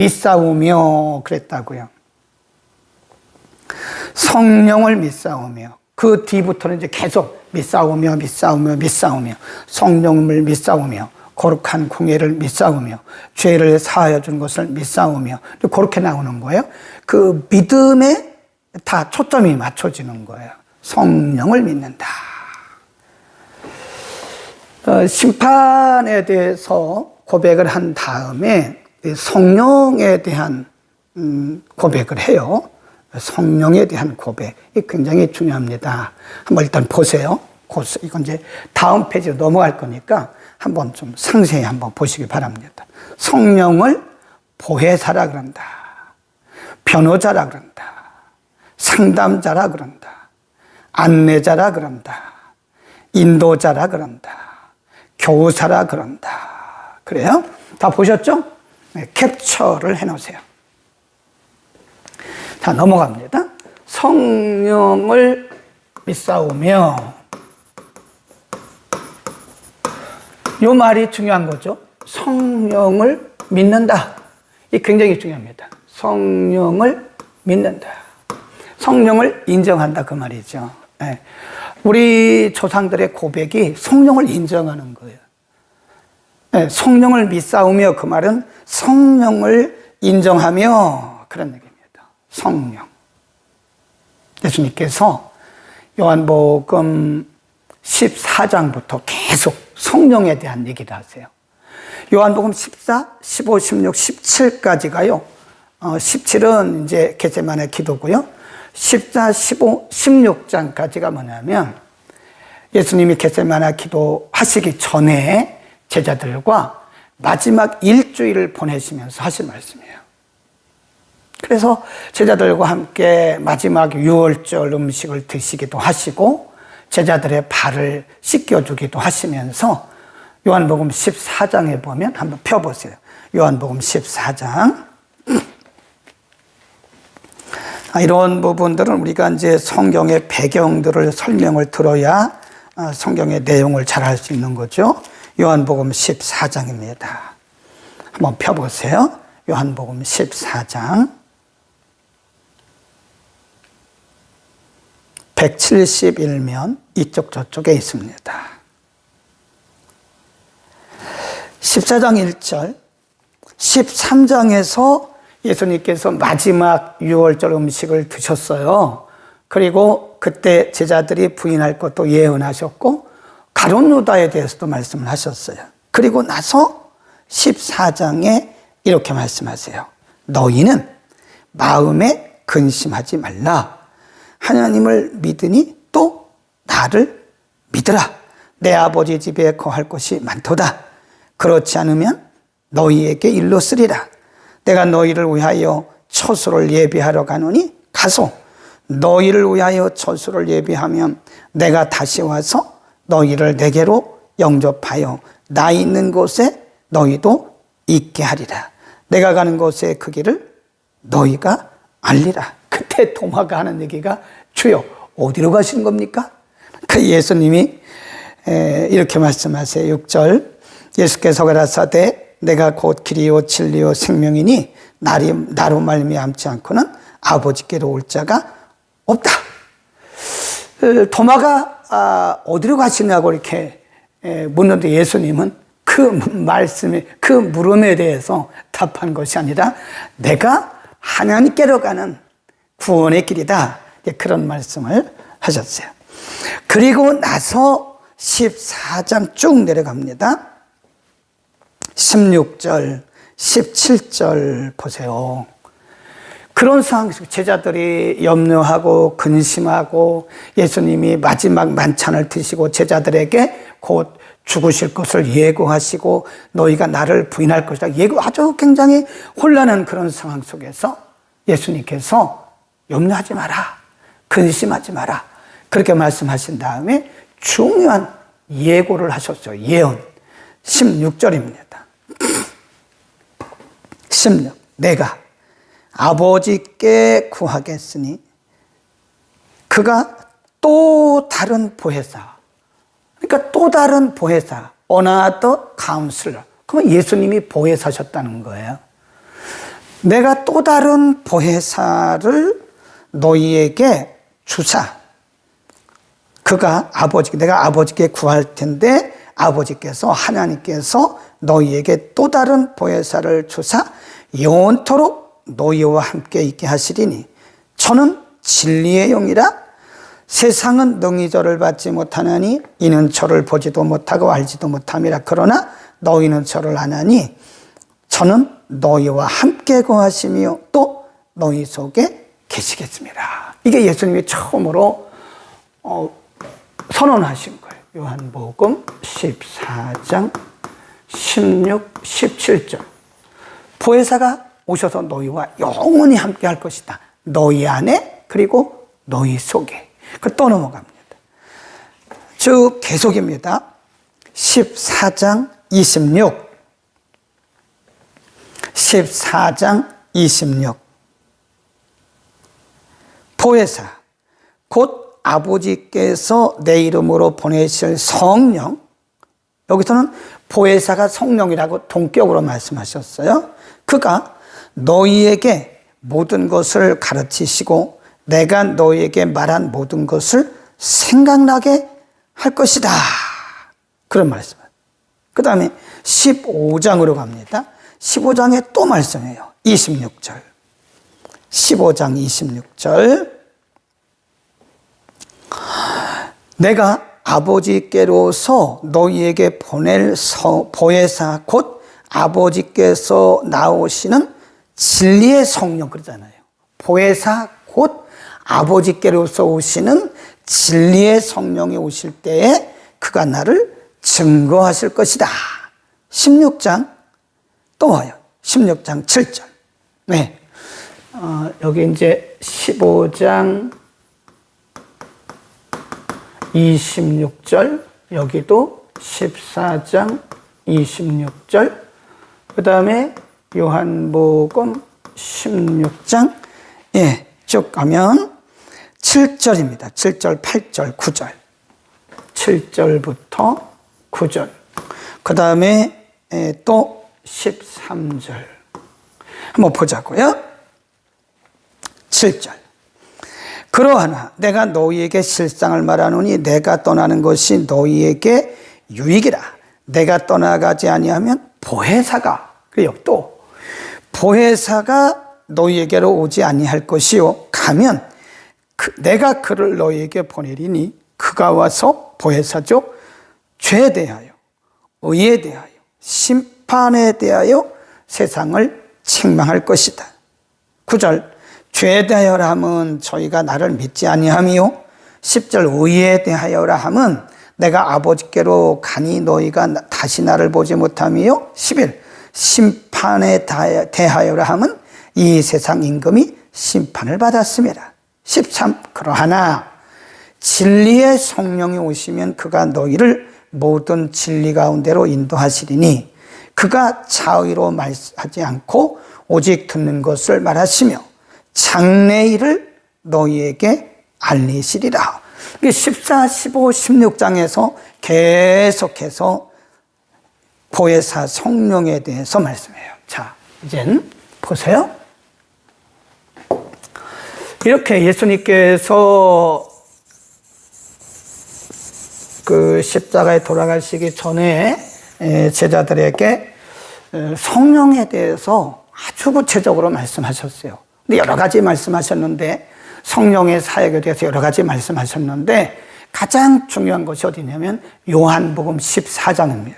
믿사오며 그랬다고요. 성령을 믿사오며. 그 뒤부터는 이제 계속 믿사오며 성령을 믿사오며 거룩한 공예를 믿사오며 죄를 사하여 준 것을 믿사오며 그렇게 나오는 거예요. 그 믿음에 다 초점이 맞춰지는 거예요. 성령을 믿는다. 심판에 대해서 고백을 한 다음에 성령에 대한 고백을 해요. 성령에 대한 고백이 굉장히 중요합니다. 한번 일단 보세요. 이건 이제 다음 페이지로 넘어갈 거니까 한번 좀 상세히 한번 보시기 바랍니다. 성령을 보혜사라 그런다. 변호자라 그런다. 상담자라 그런다. 안내자라 그런다. 인도자라 그런다. 교사라 그런다. 그래요? 다 보셨죠? 네, 캡처를 해놓으세요. 자, 넘어갑니다. 성령을 믿사오며. 이 말이 중요한 거죠. 성령을 믿는다. 이게 굉장히 중요합니다. 성령을 믿는다. 성령을 인정한다 그 말이죠. 네. 우리 조상들의 고백이 성령을 인정하는 거예요. 네, 성령을 믿사오며 그 말은 성령을 인정하며 그런 얘기입니다. 성령. 예수님께서 요한복음 14장부터 계속 성령에 대한 얘기를 하세요. 요한복음 14, 15, 16, 17까지가요. 17은 이제 겟세마네 기도고요. 14, 15, 16장까지가 뭐냐면 예수님이 겟세마네 기도 하시기 전에 제자들과 마지막 일주일을 보내시면서 하신 말씀이에요. 그래서 제자들과 함께 마지막 유월절 음식을 드시기도 하시고 제자들의 발을 씻겨주기도 하시면서 요한복음 14장에 보면 한번 펴보세요. 요한복음 14장. 이런 부분들은 우리가 이제 성경의 배경들을 설명을 들어야 성경의 내용을 잘 알 수 있는 거죠. 요한복음 14장입니다. 한번 펴보세요. 요한복음 14장. 171면 이쪽 저쪽에 있습니다. 14장 1절, 13장에서 예수님께서 마지막 유월절 음식을 드셨어요. 그리고 그때 제자들이 부인할 것도 예언하셨고 가룟 유다에 대해서도 말씀을 하셨어요. 그리고 나서 14장에 이렇게 말씀하세요. 너희는 마음에 근심하지 말라. 하나님을 믿으니 또 나를 믿으라. 내 아버지 집에 거할 곳이 많도다. 그렇지 않으면 너희에게 일러 쓰리라. 내가 너희를 위하여 처소를 예비하러 가노니 가소. 너희를 위하여 처소를 예비하면 내가 다시 와서 너희를 내게로 영접하여 나 있는 곳에 너희도 있게 하리라. 내가 가는 곳의 그 길을 너희가 알리라. 그때 도마가 하는 얘기가 주여 어디로 가시는 겁니까? 그 예수님이 이렇게 말씀하세요. 6절 예수께서 가라사대 내가 곧 길이요 진리요 생명이니 나로 말미암지 않고는 아버지께로 올 자가 없다. 도마가 어디로 가시냐고 이렇게 묻는데 예수님은 그 말씀에 그 물음에 대해서 답한 것이 아니라 내가 하나님께로 가는 구원의 길이다. 그런 말씀을 하셨어요. 그리고 나서 14장 쭉 내려갑니다. 16절, 17절 보세요. 그런 상황 속에 제자들이 염려하고 근심하고 예수님이 마지막 만찬을 드시고 제자들에게 곧 죽으실 것을 예고하시고 너희가 나를 부인할 것이다. 아주 굉장히 혼란한 그런 상황 속에서 예수님께서 염려하지 마라. 근심하지 마라. 그렇게 말씀하신 다음에 중요한 예고를 하셨어요. 예언. 16절입니다. 16. 내가 아버지께 구하겠으니 그가 또 다른 보혜사. 그러니까 또 다른 보혜사. Another counselor. 그러면 예수님이 보혜사셨다는 거예요. 내가 또 다른 보혜사를 너희에게 주사. 내가 아버지께 구할 텐데 아버지께서 하나님께서 너희에게 또 다른 보혜사를 주사 영원토록 너희와 함께 있게 하시리니 저는 진리의 영이라. 세상은 능히 저를 받지 못하나니 이는 저를 보지도 못하고 알지도 못함이라. 그러나 너희는 저를 아나니 저는 너희와 함께 거하시며 또 너희 속에 계시겠습니다. 이게 예수님이 처음으로 선언하신 거예요. 요한복음 14장 16, 17절. 보혜사가 오셔서 너희와 영원히 함께 할 것이다. 너희 안에 그리고 너희 속에. 또 넘어갑니다. 쭉 계속입니다. 14장 26. 14장 26. 보혜사 곧 아버지께서 내 이름으로 보내실 성령. 여기서는 보혜사가 성령이라고 동격으로 말씀하셨어요. 그가 너희에게 모든 것을 가르치시고 내가 너희에게 말한 모든 것을 생각나게 할 것이다. 그런 말씀을. 그 다음에 15장으로 갑니다. 15장에 또 말씀해요. 26절. 15장 26절. 내가 아버지께로서 너희에게 보낼 보혜사 곧 아버지께서 나오시는 진리의 성령 그러잖아요. 보혜사 곧 아버지께로서 오시는 진리의 성령이 오실 때에 그가 나를 증거하실 것이다. 16장 또 와요. 16장 7절. 네. 여기 이제 15장 26절, 여기도 14장 26절, 그 다음에 요한복음 16장, 쭉 가면 7절입니다. 7절, 8절, 9절. 7절부터 9절. 그 다음에 또 13절. 한번 보자고요. 7절. 그러하나 내가 너희에게 실상을 말하노니 내가 떠나는 것이 너희에게 유익이라. 내가 떠나가지 아니하면 보혜사가, 그리고 또 보혜사가 너희에게로 오지 아니할 것이요 가면 내가 그를 너희에게 보내리니 그가 와서 보혜사죠 죄에 대하여 의에 대하여 심판에 대하여 세상을 책망할 것이다. 9절. 죄에 대하여라 함은 저희가 나를 믿지 아니하며 10절. 의에 대하여라 함은 내가 아버지께로 가니 너희가 다시 나를 보지 못하며 11. 심판에 대하여라 함은 이 세상 임금이 심판을 받았음이라. 13. 그러하나 진리의 성령이 오시면 그가 너희를 모든 진리 가운데로 인도하시리니 그가 자의로 말하지 않고 오직 듣는 것을 말하시며 장래일을 너희에게 알리시리라. 14, 15, 16장에서 계속해서 보혜사 성령에 대해서 말씀해요. 자, 이젠 보세요. 이렇게 예수님께서 그 십자가에 돌아가시기 전에 제자들에게 성령에 대해서 아주 구체적으로 말씀하셨어요. 근데 여러 가지 말씀하셨는데 성령의 사역에 대해서 여러 가지 말씀하셨는데 가장 중요한 것이 어디냐면 요한복음 14장입니다.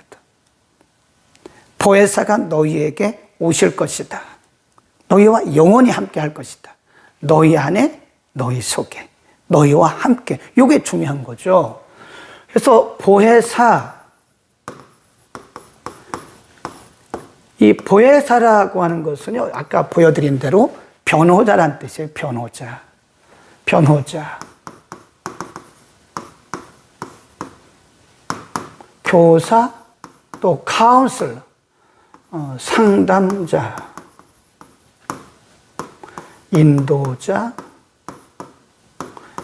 보혜사가 너희에게 오실 것이다. 너희와 영원히 함께 할 것이다. 너희 안에 너희 속에 너희와 함께. 이게 중요한 거죠. 그래서 보혜사, 이 보혜사라고 하는 것은요, 아까 보여드린 대로 변호자란 뜻이에요. 변호자. 교사, 또 카운슬, 상담자, 인도자,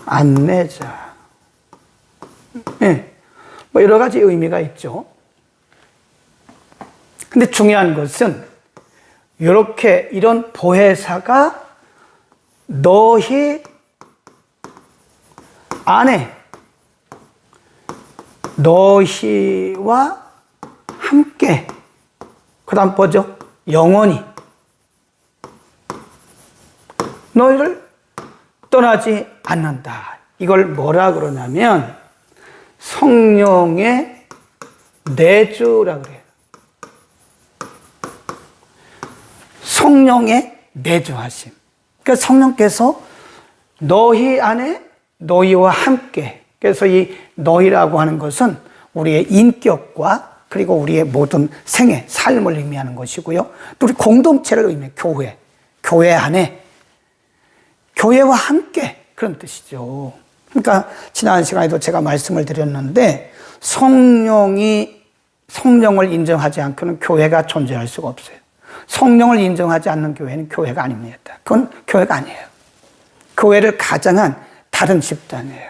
안내자. 뭐 여러 가지 의미가 있죠. 근데 중요한 것은 이런 보혜사가 너희 안에 너희와 함께, 그 다음 뭐죠? 영원히 너희를 떠나지 않는다. 이걸 뭐라 그러냐면 성령의 내주라 그래요. 성령의 내주하심. 그러니까 성령께서 너희 안에 너희와 함께, 그래서 이 너희라고 하는 것은 우리의 인격과 그리고 우리의 모든 생애, 삶을 의미하는 것이고요. 또 우리 공동체를 의미해요. 교회 안에, 교회와 함께, 그런 뜻이죠. 그러니까 지난 시간에도 제가 말씀을 드렸는데 성령을 인정하지 않고는 교회가 존재할 수가 없어요. 성령을 인정하지 않는 교회는 교회가 아닙니다. 그건 교회가 아니에요. 교회를 가장한 다른 집단이에요.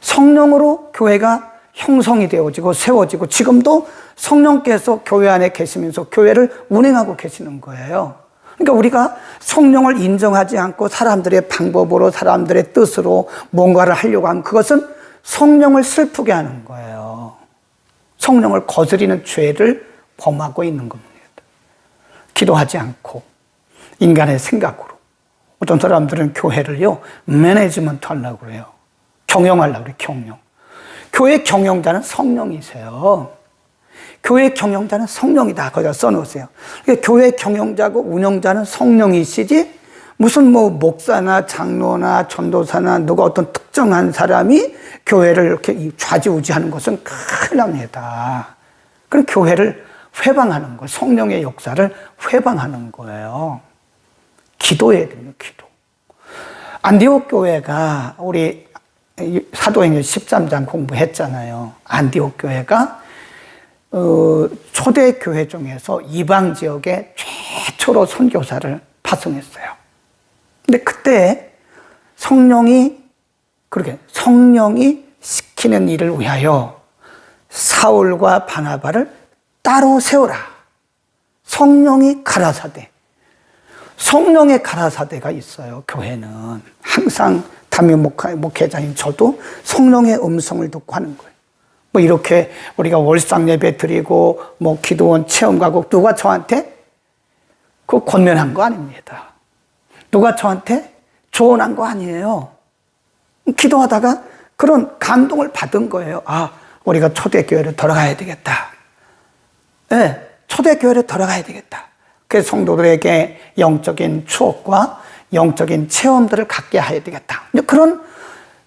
성령으로 교회가 형성이 되어지고 세워지고 지금도 성령께서 교회 안에 계시면서 교회를 운행하고 계시는 거예요. 그러니까 우리가 성령을 인정하지 않고 사람들의 방법으로 사람들의 뜻으로 뭔가를 하려고 하면 그것은 성령을 슬프게 하는 거예요. 성령을 거스리는 죄를 범하고 있는 겁니다. 기도하지 않고 인간의 생각으로. 어떤 사람들은 교회를요 매니지먼트 하려고 그래요. 경영하려고 그래요. 경영. 교회 경영자는 성령이세요. 교회 경영자는 성령이다. 거기다 써놓으세요. 그러니까 교회 경영자고 운영자는 성령이시지 무슨 뭐 목사나 장로나 전도사나 누가 어떤 특정한 사람이 교회를 이렇게 좌지우지하는 것은 큰일 납니다. 그럼 교회를 회방하는 거예요. 성령의 역사를 회방하는 거예요. 기도해야 됩니다. 기도. 안디옥 교회가 우리 사도행전 13장 공부했잖아요. 안디옥 교회가 초대 교회 중에서 이방 지역에 최초로 선교사를 파송했어요. 근데 그때 성령이 시키는 일을 위하여 사울과 바나바를 따로 세우라. 성령이 가라사대. 성령의 가라사대가 있어요. 교회는 항상 담임 목회자인 저도 성령의 음성을 듣고 하는 거예요. 뭐 이렇게 우리가 월상 예배 드리고 뭐 기도원 체험 가고 누가 저한테 그 권면한 거 아닙니다. 누가 저한테 조언한 거 아니에요. 기도하다가 그런 감동을 받은 거예요. 아, 우리가 초대교회를 들어가야 되겠다. 네, 초대교회를 들어가야 되겠다. 그래서 성도들에게 영적인 추억과 영적인 체험들을 갖게 해야 되겠다. 그런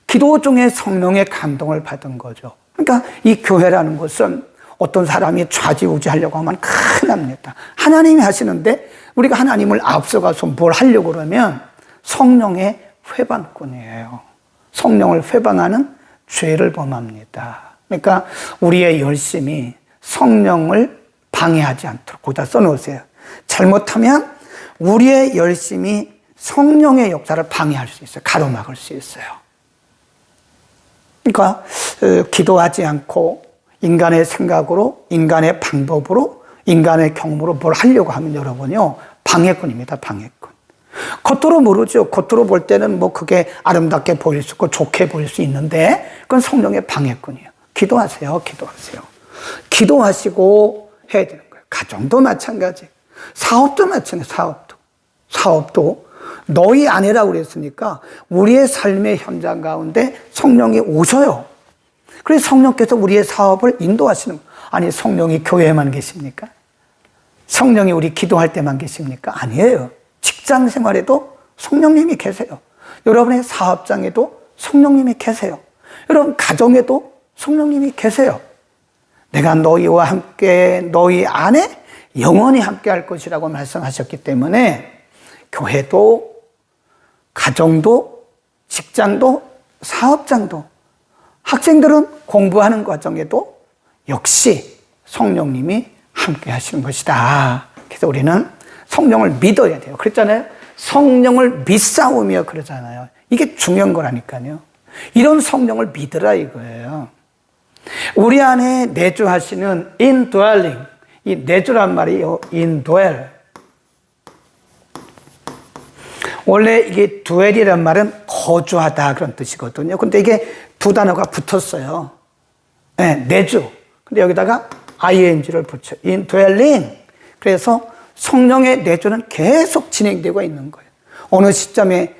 기도 중에 성령의 감동을 받은 거죠. 그러니까 이 교회라는 것은 어떤 사람이 좌지우지하려고 하면 큰일 납니다. 하나님이 하시는데 우리가 하나님을 앞서가서 뭘 하려고 그러면 성령의 회방꾼이에요. 성령을 회방하는 죄를 범합니다. 그러니까 우리의 열심이 성령을 방해하지 않도록 거기다 써놓으세요. 잘못하면 우리의 열심이 성령의 역사를 방해할 수 있어요. 가로막을 수 있어요. 그러니까 기도하지 않고 인간의 생각으로, 인간의 방법으로, 인간의 경험으로 뭘 하려고 하면 여러분요 방해꾼입니다. 방해꾼. 겉으로 모르죠. 겉으로 볼 때는 뭐 그게 아름답게 보일 수 있고 좋게 보일 수 있는데 그건 성령의 방해꾼이에요. 기도하세요. 기도하세요. 기도하시고 해야 되는 거예요. 가정도 마찬가지. 사업도 마찬가지. 사업도 너희 아내라고 그랬으니까 우리의 삶의 현장 가운데 성령이 오셔요. 그래서 성령께서 우리의 사업을 인도하시는 거예요. 아니 성령이 교회에만 계십니까? 성령이 우리 기도할 때만 계십니까? 아니에요. 직장 생활에도 성령님이 계세요. 여러분의 사업장에도 성령님이 계세요. 여러분 가정에도 성령님이 계세요. 내가 너희와 함께 너희 안에 영원히 함께 할 것이라고 말씀하셨기 때문에 교회도 가정도 직장도 사업장도 학생들은 공부하는 과정에도 역시 성령님이 함께 하시는 것이다. 그래서 우리는 성령을 믿어야 돼요. 그랬잖아요. 성령을 믿사오며 그러잖아요. 이게 중요한 거라니까요. 이런 성령을 믿으라 이거예요. 우리 안에 내주하시는 indwelling, 이 내주란 말이요. indwell. 원래 이게 dwell이란 말은 거주하다 그런 뜻이거든요. 근데 이게 두 단어가 붙었어요. 네, 내주. 근데 여기다가 ing를 붙여. indwelling. 그래서 성령의 내주는 계속 진행되고 있는 거예요. 어느 시점에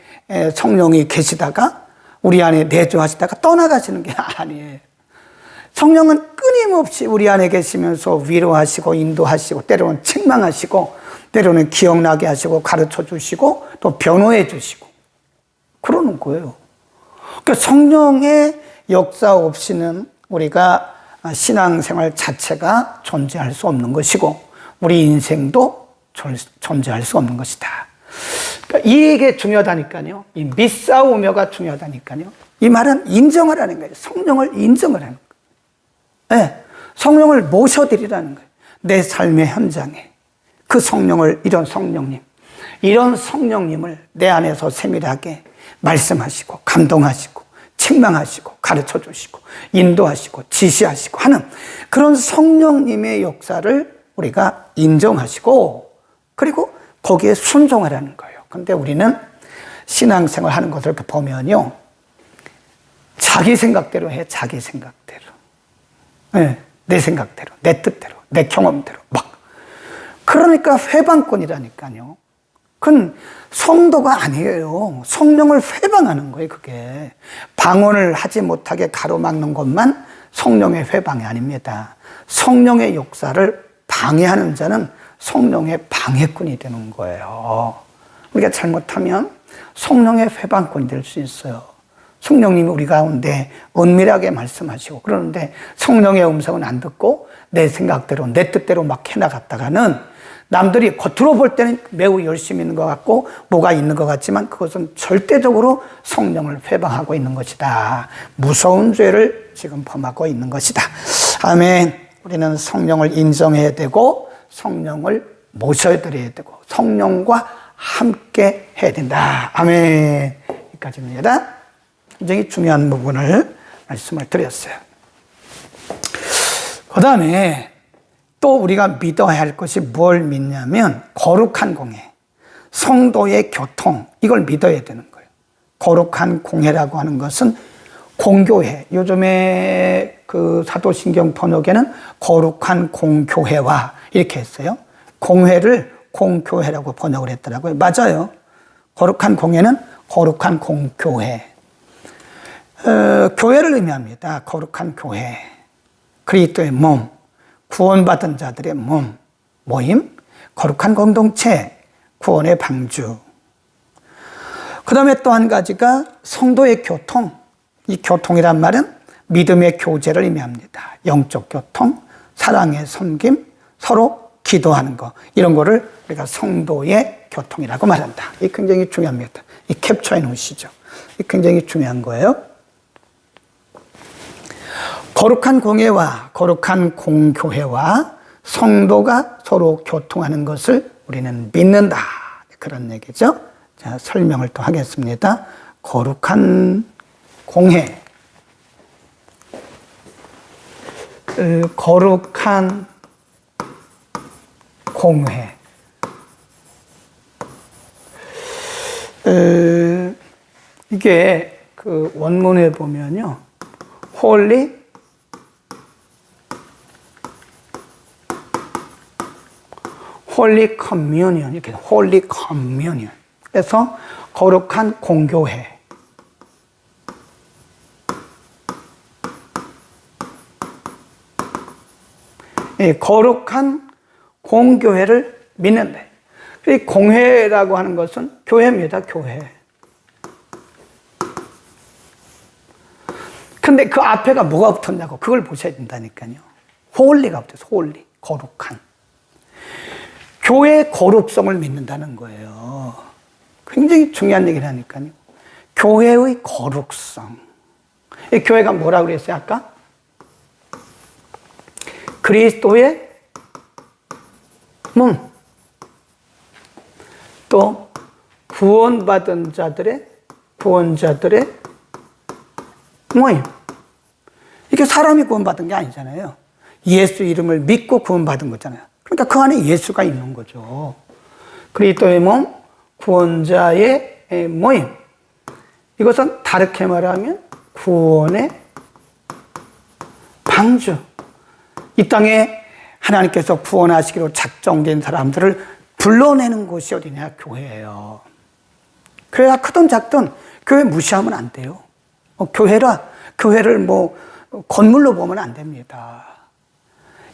성령이 계시다가 우리 안에 내주하시다가 떠나가시는 게 아니에요. 성령은 끊임없이 우리 안에 계시면서 위로하시고 인도하시고 때로는 책망하시고 때로는 기억나게 하시고 가르쳐 주시고 또 변호해 주시고 그러는 거예요. 그러니까 성령의 역사 없이는 우리가 신앙생활 자체가 존재할 수 없는 것이고 우리 인생도 존재할 수 없는 것이다. 그러니까 이게 중요하다니까요. 이 믿사오며가 중요하다니까요. 이 말은 인정하라는 거예요. 성령을 인정을 하는 거예요. 네, 성령을 모셔드리라는 거예요. 내 삶의 현장에 그 성령을, 이런 성령님을 내 안에서 세밀하게 말씀하시고 감동하시고 책망하시고 가르쳐 주시고 인도하시고 지시하시고 하는 그런 성령님의 역사를 우리가 인정하시고 그리고 거기에 순종하라는 거예요. 근데 우리는 신앙생활 하는 것을 이렇게 보면요, 자기 생각대로 해. 자기 생각대로. 네, 내 생각대로, 내 뜻대로, 내 경험대로 막. 그러니까 회방꾼이라니까요. 그건 성도가 아니에요. 성령을 회방하는 거예요. 그게 방언을 하지 못하게 가로막는 것만 성령의 회방이 아닙니다. 성령의 역사를 방해하는 자는 성령의 방해꾼이 되는 거예요. 우리가 잘못하면 성령의 회방꾼이 될 수 있어요. 성령님이 우리 가운데 은밀하게 말씀하시고 그러는데 성령의 음성은 안 듣고 내 생각대로 내 뜻대로 막 해나갔다가는 남들이 겉으로 볼 때는 매우 열심히 있는 것 같고 뭐가 있는 것 같지만 그것은 절대적으로 성령을 회방하고 있는 것이다. 무서운 죄를 지금 범하고 있는 것이다. 아멘. 우리는 성령을 인정해야 되고 성령을 모셔드려야 되고 성령과 함께 해야 된다. 아멘. 여기까지입니다. 굉장히 중요한 부분을 말씀을 드렸어요. 그 다음에 또 우리가 믿어야 할 것이 뭘 믿냐면 거룩한 공회, 성도의 교통, 이걸 믿어야 되는 거예요. 거룩한 공회라고 하는 것은 공교회, 요즘에 그 사도신경 번역에는 거룩한 공교회와 이렇게 했어요. 공회를 공교회라고 번역을 했더라고요. 맞아요. 거룩한 공회는 거룩한 공교회. 교회를 의미합니다. 거룩한 교회. 그리스도의 몸, 구원받은 자들의 몸, 모임, 거룩한 공동체, 구원의 방주. 그 다음에 또 한 가지가 성도의 교통. 이 교통이란 말은 믿음의 교제를 의미합니다. 영적 교통, 사랑의 섬김, 서로 기도하는 거, 이런 거를 우리가 성도의 교통이라고 말한다. 이 굉장히 중요합니다. 이 캡처해 놓으시죠. 이 굉장히 중요한 거예요. 거룩한 공회와 거룩한 공교회와 성도가 서로 교통하는 것을 우리는 믿는다. 그런 얘기죠. 자, 설명을 또 하겠습니다. 거룩한 공회. 거룩한 공회. 이게 그 원문에 보면요. Holy Communion, 이렇게 Holy Communion. 그래서 거룩한 공교회. 거룩한 공교회를 믿는다. 이 공회라고 하는 것은 교회입니다. 교회. 근데 그 앞에가 뭐가 붙었냐고 그걸 보셔야 된다니까요. 홀리가 붙어서 홀리, 거룩한. 교회의 거룩성을 믿는다는 거예요. 굉장히 중요한 얘기를 하니까요. 교회의 거룩성. 이 교회가 뭐라고 그랬어요, 아까? 그리스도의 몸. 또 구원받은 자들의, 구원자들의 모임. 이게 사람이 구원받은 게 아니잖아요. 예수 이름을 믿고 구원받은 거잖아요. 그러니까 그 안에 예수가 있는 거죠. 그리스도의 몸, 구원자의 모임. 이것은 다르게 말하면 구원의 방주. 이 땅에 하나님께서 구원하시기로 작정된 사람들을 불러내는 곳이 어디냐? 교회예요. 교회가 크든 작든 교회 무시하면 안 돼요. 교회를 건물로 보면 안 됩니다.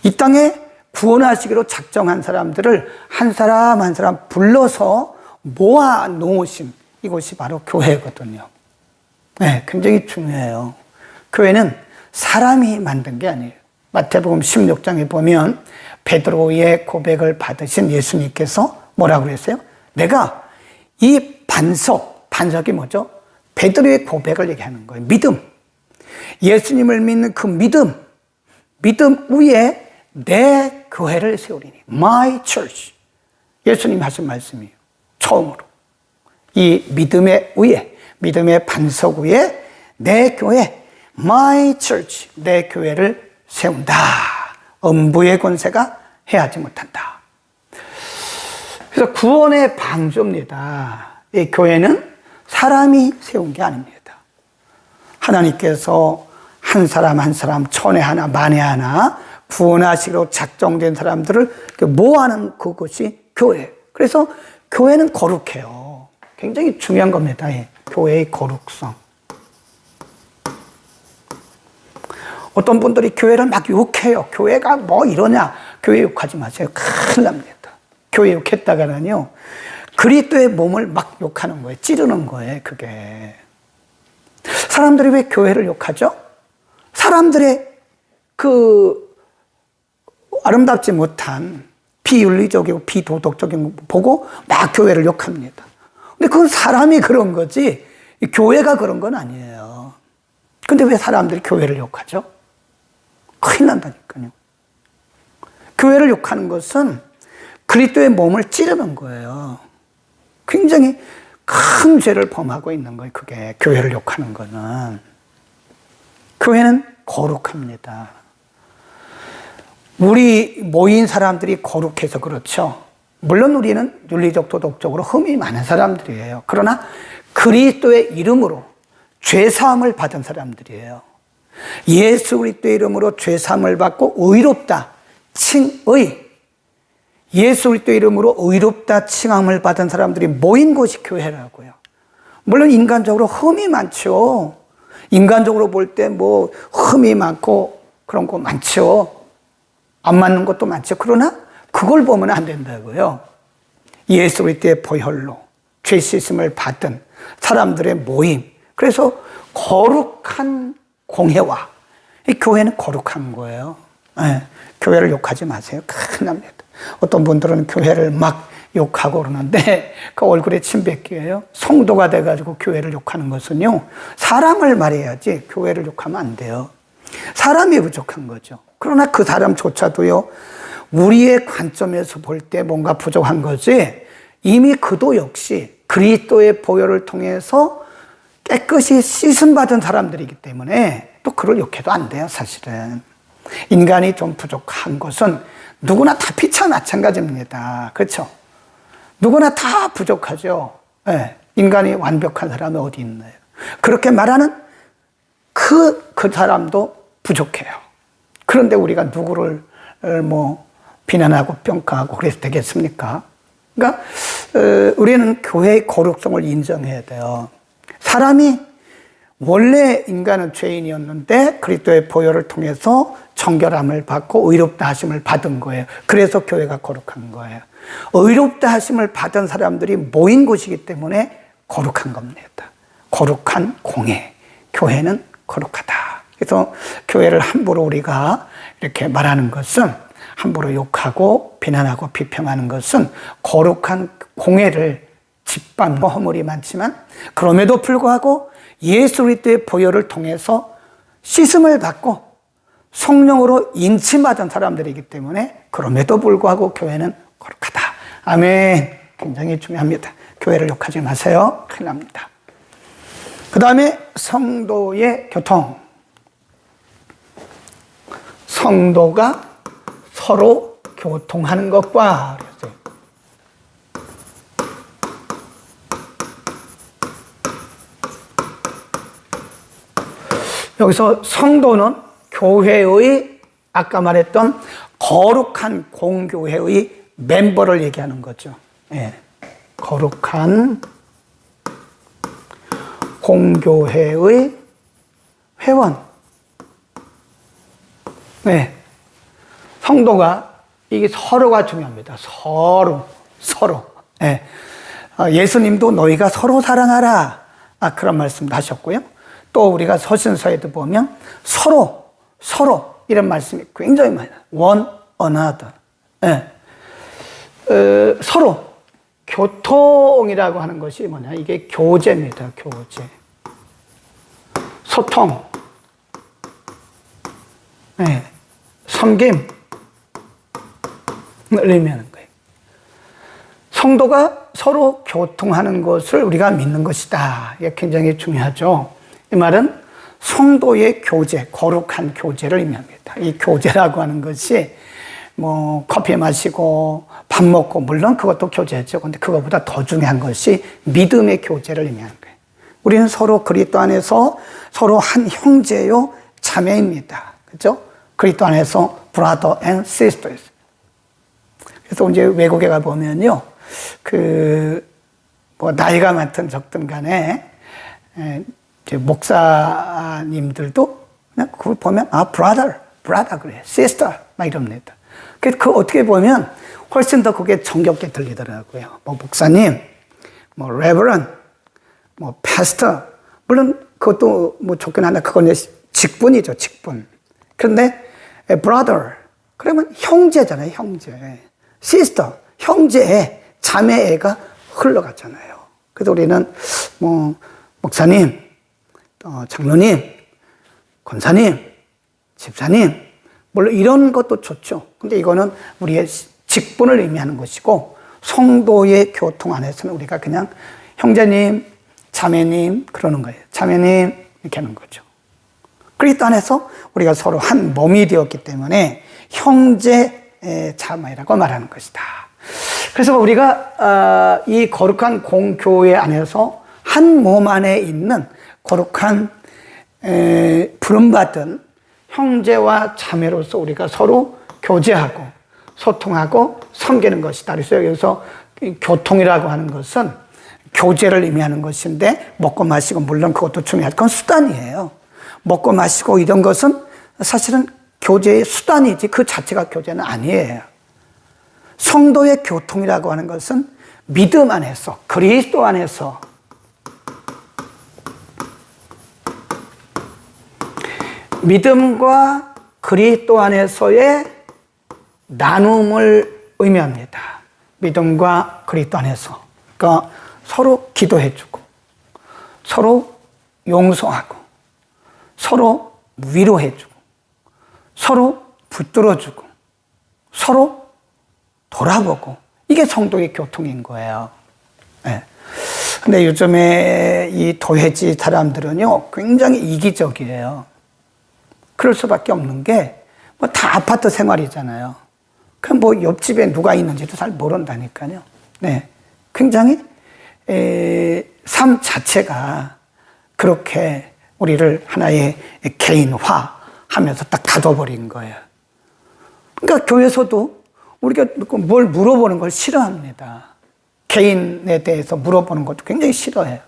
이 땅에 구원하시기로 작정한 사람들을 한 사람 한 사람 불러서 모아 놓으신 이곳이 바로 교회거든요. 네, 굉장히 중요해요. 교회는 사람이 만든 게 아니에요. 마태복음 16장에 보면 베드로의 고백을 받으신 예수님께서 뭐라고 그랬어요? 내가 이 반석이 뭐죠? 베드로의 고백을 얘기하는 거예요. 믿음. 예수님을 믿는 그 믿음 위에 내 교회를 세우리니. My church. 예수님 하신 말씀이에요. 처음으로. 이 믿음의 위에, 믿음의 반석 위에 내 교회, my church, 내 교회를 세운다. 음부의 권세가 해하지 못한다. 그래서 구원의 방주입니다. 이 교회는 사람이 세운 게 아닙니다. 하나님께서 한 사람 한 사람, 천에 하나 만에 하나 구원하시기로 작정된 사람들을 모아하는 그것이 교회. 그래서 교회는 거룩해요. 굉장히 중요한 겁니다. 교회의 거룩성. 어떤 분들이 교회를 막 욕해요. 교회가 뭐 이러냐. 교회 욕하지 마세요. 큰일 납니다. 교회 욕했다가는요, 그리스도의 몸을 막 욕하는 거예요. 찌르는 거예요, 그게. 사람들이 왜 교회를 욕하죠? 사람들의 그 아름답지 못한 비윤리적이고 비도덕적인 거 보고 막 교회를 욕합니다. 근데 그건 사람이 그런 거지 교회가 그런 건 아니에요. 근데 왜 사람들이 교회를 욕하죠? 큰일 난다니까요. 교회를 욕하는 것은 그리스도의 몸을 찌르는 거예요. 굉장히 큰 죄를 범하고 있는 거예요. 그게 교회를 욕하는 거는. 교회는 거룩합니다. 우리 모인 사람들이 거룩해서 그렇죠. 물론 우리는 윤리적 도덕적으로 흠이 많은 사람들이에요. 그러나 그리스도의 이름으로 죄사함을 받은 사람들이에요. 예수 그리스도의 이름으로 죄사함을 받고 의롭다 칭의, 예수 그리스도의 이름으로 의롭다 칭함을 받은 사람들이 모인 곳이 교회라고요. 물론 인간적으로 흠이 많죠. 인간적으로 볼 때 뭐 흠이 많고 그런 거 많죠. 안 맞는 것도 많죠. 그러나 그걸 보면 안 된다고요. 예수 그리스도의 보혈로 죄 씻음을 받은 사람들의 모임. 그래서 거룩한 공회와 이 교회는 거룩한 거예요. 네, 교회를 욕하지 마세요. 큰일 납니다. 어떤 분들은 교회를 막 욕하고 그러는데 그 얼굴에 침 뱉기예요. 성도가 돼가지고 교회를 욕하는 것은요, 사람을 말해야지 교회를 욕하면 안 돼요. 사람이 부족한 거죠. 그러나 그 사람조차도요, 우리의 관점에서 볼 때 뭔가 부족한 거지, 이미 그도 역시 그리스도의 보혈을 통해서 깨끗이 씻음받은 사람들이기 때문에 또 그를 욕해도 안 돼요, 사실은. 인간이 좀 부족한 것은 누구나 다 피차 마찬가지입니다. 그렇죠? 누구나 다 부족하죠. 네, 인간이 완벽한 사람이 어디 있나요? 그렇게 말하는 그 사람도 부족해요. 그런데 우리가 누구를 비난하고 평가하고 그래서 되겠습니까? 그러니까 우리는 교회의 거룩성을 인정해야 돼요. 사람이 원래 인간은 죄인이었는데 그리스도의 보혈을 통해서 정결함을 받고 의롭다 하심을 받은 거예요. 그래서 교회가 거룩한 거예요. 의롭다 하심을 받은 사람들이 모인 곳이기 때문에 거룩한 겁니다. 거룩한 공회. 교회는 거룩하다. 그래서 교회를 함부로 우리가 이렇게 말하는 것은, 함부로 욕하고 비난하고 비평하는 것은 거룩한 공회를 짓밟는 허물이 많지만, 그럼에도 불구하고 예수 그리스도의 보혈을 통해서 씻음을 받고 성령으로 인침받은 사람들이기 때문에 그럼에도 불구하고 교회는 거룩하다. 아멘. 굉장히 중요합니다. 교회를 욕하지 마세요. 큰일 납니다. 그 다음에 성도의 교통. 성도가 서로 교통하는 것과 그랬어요. 여기서 성도는 교회의 아까 말했던 거룩한 공교회의 멤버를 얘기하는 거죠. 예. 거룩한 공교회의 회원. 네. 성도가 이게 서로가 중요합니다. 서로. 예. 예수님도 너희가 서로 사랑하라. 그런 말씀도 하셨고요. 또 우리가 서신서에도 보면 서로 이런 말씀이 굉장히 많아요. one another. 예. 서로 교통이라고 하는 것이 뭐냐? 이게 교제입니다. 교제. 소통. 예. 섬김을 의미하는 거예요. 성도가 서로 교통하는 것을 우리가 믿는 것이다. 이게 굉장히 중요하죠. 이 말은 성도의 교제, 거룩한 교제를 의미합니다. 이 교제라고 하는 것이 뭐 커피 마시고 밥 먹고 물론 그것도 교제죠. 근데 그것보다 더 중요한 것이 믿음의 교제를 의미하는 거예요. 우리는 서로 그리스도 안에서 서로 한 형제요 자매입니다. 그렇죠? 그리스도 안에서 brother and sisters. 그래서 이제 외국에 가 보면요, 뭐 나이가 많든 적든 간에 이제 목사님들도 그냥 그걸 보면 brother 그래, sister 막 이럽니다. 그 어떻게 보면 훨씬 더 그게 정겹게 들리더라고요. 뭐 목사님, 뭐 reverend, 뭐 pastor, 물론 그것도 뭐 좋긴 한데 그건 직분이죠, 직분. 그런데 brother 그러면 형제잖아요, 형제. sister 형제애, 자매애가 흘러갔잖아요. 그래서 우리는 뭐 목사님, 장로님, 권사님, 집사님, 물론 이런 것도 좋죠. 근데 이거는 우리의 직분을 의미하는 것이고, 성도의 교통 안에서는 우리가 그냥 형제님, 자매님 그러는 거예요. 자매님 이렇게 하는 거죠. 그리스도 안에서 우리가 서로 한 몸이 되었기 때문에 형제 자매라고 말하는 것이다. 그래서 우리가 이 거룩한 공교회 안에서 한 몸 안에 있는 거룩한 부름받은 형제와 자매로서 우리가 서로 교제하고 소통하고 섬기는 것이다. 그래서 여기서 교통이라고 하는 것은 교제를 의미하는 것인데, 먹고 마시고 물론 그것도 중요하죠. 그건 수단이에요. 먹고 마시고 이런 것은 사실은 교제의 수단이지 그 자체가 교제는 아니에요. 성도의 교통이라고 하는 것은 믿음 안에서, 그리스도 안에서 믿음과 그리스도 안에서의 나눔을 의미합니다. 믿음과 그리스도 안에서. 그러니까 서로 기도해주고, 서로 용서하고, 서로 위로해주고, 서로 붙들어주고, 서로 돌아보고, 이게 성도의 교통인 거예요. 네. 근데 요즘에 이 도회지 사람들은요, 굉장히 이기적이에요. 그럴 수밖에 없는 게, 뭐 다 아파트 생활이잖아요. 그럼 뭐 옆집에 누가 있는지도 잘 모른다니까요. 네. 굉장히, 삶 자체가 그렇게 우리를 하나의 개인화 하면서 딱 가둬버린 거예요. 그러니까 교회에서도 우리가 뭘 물어보는 걸 싫어합니다. 개인에 대해서 물어보는 것도 굉장히 싫어해요.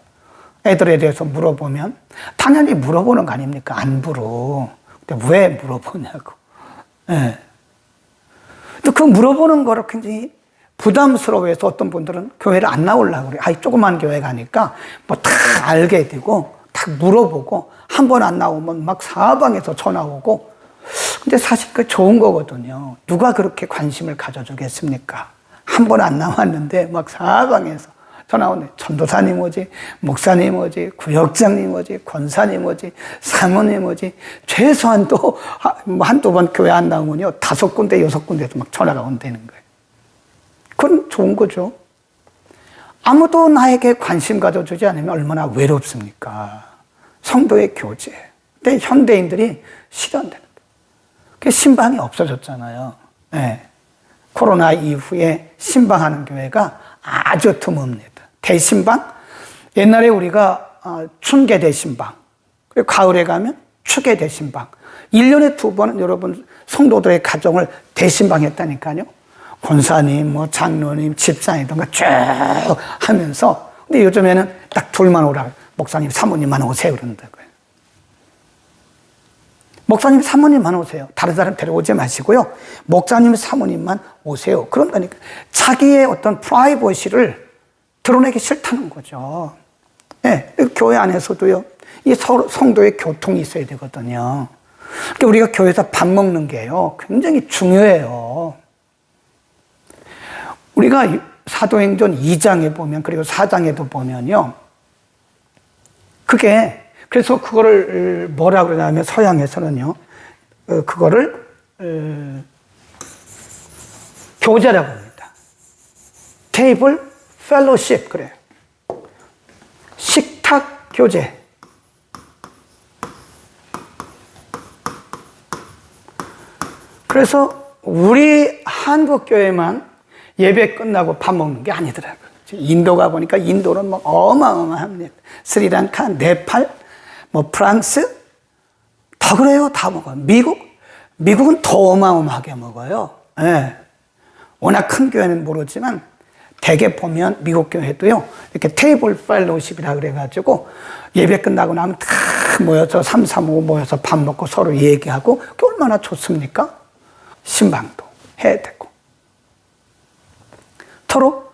애들에 대해서 물어보면 당연히 물어보는 거 아닙니까? 안 물어. 근데 왜 물어보냐고. 네. 또 그 물어보는 거를 굉장히 부담스러워해서 어떤 분들은 교회를 안 나오려고 그래요. 조그만 교회 가니까 뭐 다 알게 되고 다 물어보고 한 번 안 나오면 막 사방에서 전화 오고. 근데 사실 그 좋은 거거든요. 누가 그렇게 관심을 가져주겠습니까? 한 번 안 나왔는데 막 사방에서 전화 오네. 전도사님 오지, 목사님 오지, 구역장님 오지, 권사님 오지, 사모님 오지. 최소한 또 한두 번 교회 안 나오면요, 5군데, 6군데에서 막 전화가 온다는 거예요. 그건 좋은 거죠. 아무도 나에게 관심 가져주지 않으면 얼마나 외롭습니까? 성도의 교제. 근데 현대인들이 싫어한다는 거예요. 그 신방이 없어졌잖아요. 네. 코로나 이후에 신방하는 교회가 아주 드뭅니다. 대신방? 옛날에 우리가 춘계 대신방, 그리고 가을에 가면 축의 대신방. 1년에 2번은 여러분 성도들의 가정을 대신방했다니까요. 권사님, 뭐 장로님, 집사님들과 쭉 하면서. 근데 요즘에는 딱 둘만 오라. 목사님, 사모님만 오세요. 그런다고요. 목사님, 사모님만 오세요. 다른 사람 데려오지 마시고요. 목사님, 사모님만 오세요. 그런다니까. 자기의 어떤 프라이버시를 드러내기 싫다는 거죠. 네, 교회 안에서도요. 이 성도의 교통이 있어야 되거든요. 그러니까 우리가 교회에서 밥 먹는 게요. 굉장히 중요해요. 우리가 사도행전 2장에 보면, 그리고 4장에도 보면요. 그게, 그래서 그거를 뭐라 그러냐면 서양에서는요. 그거를, 교제라고 합니다. 테이블 펠로십, 그래요. 식탁 교제. 그래서 우리 한국 교회만 예배 끝나고 밥 먹는 게 아니더라고요. 인도 가보니까 인도는 막 어마어마합니다. 스리랑카, 네팔, 뭐 프랑스, 다 그래요. 다 먹어요. 미국은 더 어마어마하게 먹어요. 네. 워낙 큰 교회는 모르지만 대개 보면 미국 교회도요. 이렇게 테이블 펠로십이라 그래가지고 예배 끝나고 나면 다 모여서 335 모여서 밥 먹고 서로 얘기하고 그게 얼마나 좋습니까? 신방도 해야 되고 서로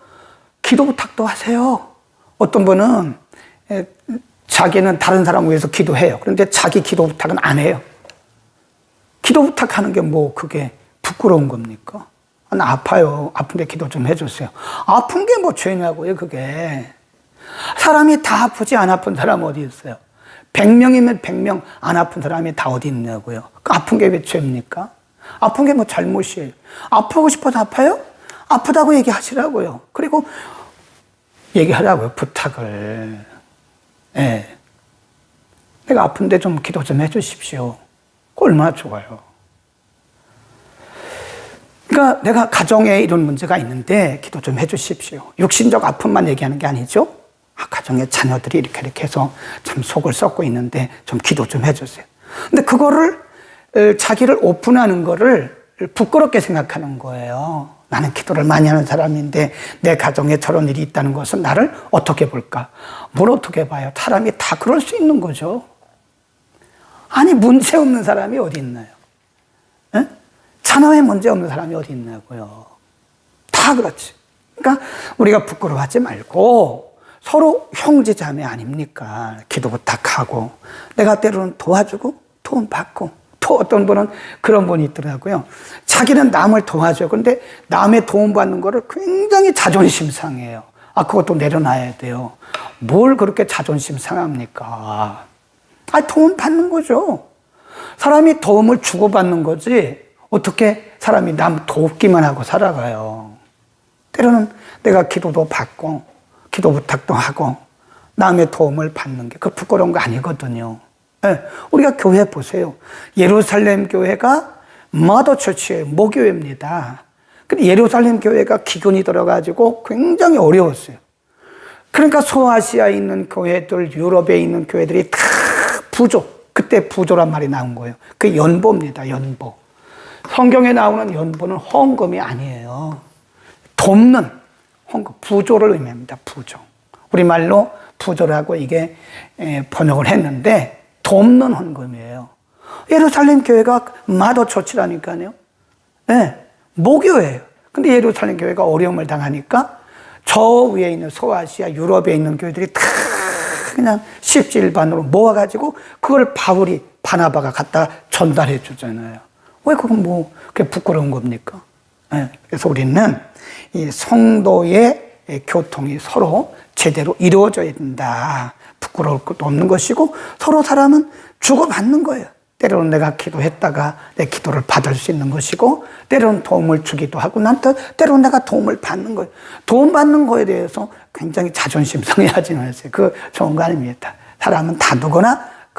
기도 부탁도 하세요. 어떤 분은 자기는 다른 사람 위해서 기도해요. 그런데 자기 기도 부탁은 안 해요. 기도 부탁하는 게 뭐 그게 부끄러운 겁니까? 나 아파요. 아픈데 기도 좀 해주세요. 아픈 게 뭐 죄냐고요, 그게. 사람이 다 아프지 안 아픈 사람 어디 있어요? 100명이면 100명 안 아픈 사람이 다 어디 있냐고요. 그 아픈 게 왜 죄입니까? 아픈 게 뭐 잘못이에요. 아프고 싶어서 아파요? 아프다고 얘기하시라고요. 그리고 얘기하라고요, 부탁을. 예. 내가 아픈데 좀 기도 좀 해주십시오. 얼마나 좋아요. 그러니까 내가 가정에 이런 문제가 있는데 기도 좀 해주십시오. 육신적 아픔만 얘기하는 게 아니죠. 가정에 자녀들이 이렇게 해서 참 속을 썩고 있는데 좀 기도 좀 해주세요. 근데 그거를 자기를 오픈하는 거를 부끄럽게 생각하는 거예요. 나는 기도를 많이 하는 사람인데 내 가정에 저런 일이 있다는 것은 나를 어떻게 볼까? 뭘 어떻게 봐요? 사람이 다 그럴 수 있는 거죠. 아니, 문제 없는 사람이 어디 있나요? 에? 자녀에 문제 없는 사람이 어디 있냐고요. 다 그렇지. 그러니까 우리가 부끄러워하지 말고 서로 형제 자매 아닙니까? 기도 부탁하고 내가 때로는 도와주고 도움 받고. 또 어떤 분은 그런 분이 있더라고요. 자기는 남을 도와줘요. 그런데 남의 도움받는 거를 굉장히 자존심 상해요. 그것도 내려놔야 돼요. 뭘 그렇게 자존심 상합니까? 도움 받는 거죠. 사람이 도움을 주고받는 거지 어떻게 사람이 남 돕기만 하고 살아가요. 때로는 내가 기도도 받고 기도 부탁도 하고 남의 도움을 받는 게 그 부끄러운 거 아니거든요. 네, 우리가 교회 보세요. 예루살렘 교회가 마더 처치예요. 모교회입니다. 근데 예루살렘 교회가 기근이 들어가지고 굉장히 어려웠어요. 그러니까 소아시아에 있는 교회들, 유럽에 있는 교회들이 다 부조. 그때 부조란 말이 나온 거예요. 그게 연보입니다. 연보. 성경에 나오는 연보는 헌금이 아니에요. 돕는 헌금, 부조를 의미합니다. 부조. 우리말로 부조라고 이게 번역을 했는데 돕는 헌금이에요. 예루살렘 교회가 마더 처치라니까요. 네, 모교예요. 근데 예루살렘 교회가 어려움을 당하니까 저 위에 있는 소아시아, 유럽에 있는 교회들이 다 그냥 십지일반으로 모아가지고 그걸 바나바가 갖다 전달해 주잖아요. 왜 그건 뭐 그게 부끄러운 겁니까? 네, 그래서 우리는 이 성도의 교통이 서로 제대로 이루어져야 된다. 부끄러울 것도 없는 것이고 서로 사람은 주고받는 거예요. 때로는 내가 기도했다가 내 기도를 받을 수 있는 것이고 때로는 도움을 주기도 하고 때로는 내가 도움을 받는 거예요. 도움받는 거에 대해서 굉장히 자존심 상해하지 마세요. 그거 좋은 거 아닙니다. 사람은 다 누구나